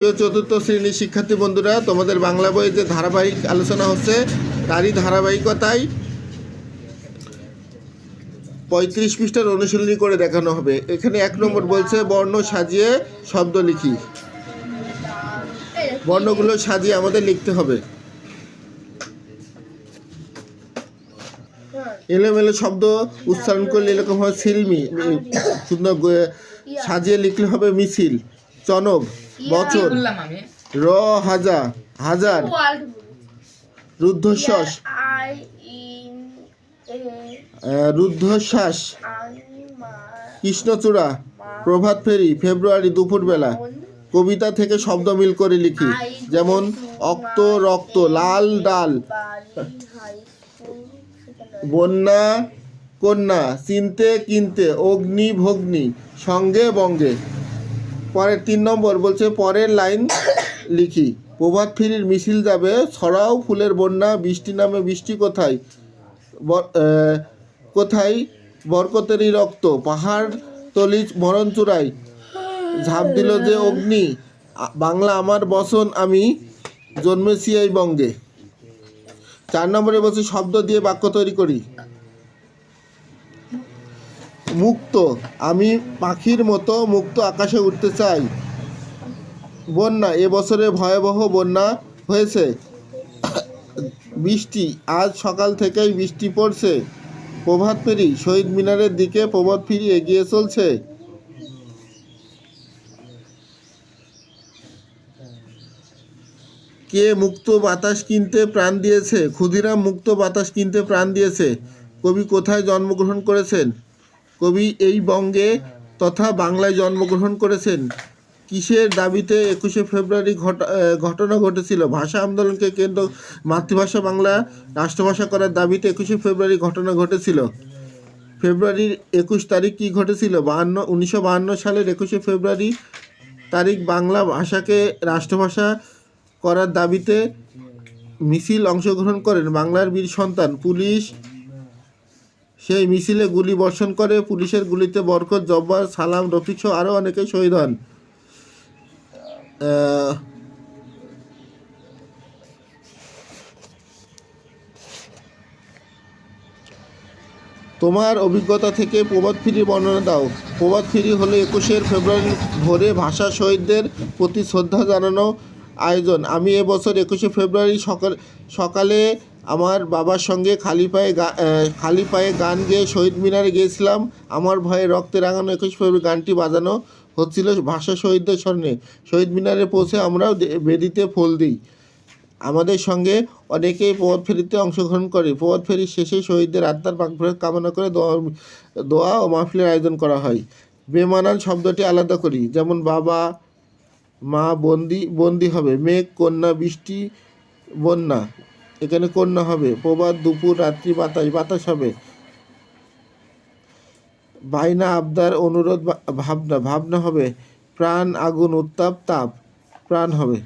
চতুর্থ শ্রেণীর শিক্ষার্থী বন্ধুরা, তোমাদের বাংলা বইয়ে যে ধারাবাহিক আলোচনা হচ্ছে তারই ধারাবাহিকতায় 35 পৃষ্ঠার অনুশীলনী করে দেখানো হবে। এখানে 1 নম্বর বলছে বর্ণ সাজিয়ে শব্দ লিখি। বর্ণগুলো সাজিয়ে আমাদের লিখতে হবে। এলোমেলো শব্দ উচ্চারণ করলে এরকম হয় সিলমি, সুন্দর সাজিয়ে লিখলে হবে মিছিল, চনক, বচন, র হাজা, হাজার, রুদ্ধশ্বাস, রুদ্ধশ্বাস, কৃষ্ণচূড়া, প্রভাত ফেরি, ফেব্রুয়ারি, দুপুরবেলা। কবিতা থেকে শব্দ মিল করে লিখি, যেমন অক্ত, রক্ত, লাল, ডাল, বন্যা, কন্যা, চিনতে, কিনতে, অগ্নি, ভগ্নি, সঙ্গে, বঙ্গে। পরের 3 নম্বর বলছে পরের লাইন লিখি। প্রভাত ফেরির মিছিল যাবে, ছড়াও ফুলের বন্যা, বৃষ্টি নামে বৃষ্টি কোথায়, কোথায় বরকতেরই রক্ত, পাহাড় তলি মরণ চূড়ায়, ঝাঁপ দিল যে অগ্নি, বাংলা আমার বচন, আমি জন্মেছি এই বঙ্গে। 4 নম্বরে বলছে শব্দ দিয়ে বাক্য তৈরি করি। মুক্ত, আমি পাখির মতো মুক্ত আকাশে উঠতে চাই। বন্যা, এবছরে ভয়াবহ বন্যা হয়েছে। বৃষ্টি, আজ সকাল থেকেই বৃষ্টি পড়ছে। প্রভাত ফেরি, শহীদ মিনারের দিকে প্রভাত ফেরি এগিয়ে চলছে। কে মুক্ত বাতাস কিনতে প্রাণ দিয়েছে? ক্ষুদিরাম মুক্ত বাতাস কিনতে প্রাণ দিয়েছে। কবি কোথায় জন্মগ্রহণ করেছেন? কবি এই বঙ্গে তথা বাংলায় জন্মগ্রহণ করেছেন। কিসের দাবিতে 21শে ফেব্রুয়ারি ঘটনা ঘটেছিল? ভাষা আন্দোলনকে কেন্দ্র মাতৃভাষা বাংলা রাষ্ট্রভাষা করার দাবিতে 21শে ফেব্রুয়ারি ঘটনা ঘটেছিল। ফেব্রুয়ারির 21 তারিখ কী ঘটেছিল? 1952 সালের 21শে ফেব্রুয়ারি তারিখ বাংলা ভাষাকে রাষ্ট্রভাষা করার দাবিতে মিছিল অংশগ্রহণ করেন বাংলার বীর সন্তান। পুলিশ সেই মিছিলে গুলি বর্ষণ করে। পুলিশের গুলিতে বরকত, জব্বার, সালাম, রফিক সহ আরও অনেকেই শহীদ হন। তোমার অভিজ্ঞতা থেকে প্রভাত ফেরি বর্ণনা দাও। প্রভাত ফেরি হলো 21শে ফেব্রুয়ারি ভোরে ভাষা শহীদদের প্রতি শ্রদ্ধা জানানো আয়োজন। আমি এবছর 21শে ফেব্রুয়ারি সকালে আমার বাবার সঙ্গে খালি পায়ে গান গেয়ে শহীদ মিনারে গিয়েছিলাম। আমার ভয়ে রক্তে রাঙানো 21শে ফেব্রুয়ারি গানটি বাজানো হচ্ছিল ভাষা শহীদদের স্মরণে। শহীদ মিনারে পৌঁছে আমরাও বেদিতে ফুল দিই। আমাদের সঙ্গে অনেকেই প্রভাত ফেরিতে অংশগ্রহণ করে। প্রভাত ফেরির শেষে শহীদদের আত্মার মাগফিরাত কামনা করে দোয়া ও মাহফিলের আয়োজন করা হয়। বেমানান শব্দটি আলাদা করি, যেমন বাবা, মা, বন্দি হবে। মেঘ, কন্যা, বৃষ্টি, বন্যা, এখানে কন্যা হবে। প্রভাত, দুপুর, রাত্রি, বাতাস, বাতাস হবে। বায়না, আবদার, অনুরোধ, ভাবনা, ভাবনা হবে। প্রাণ, আগুন, উত্তাপ, তাপ, প্রাণ হবে।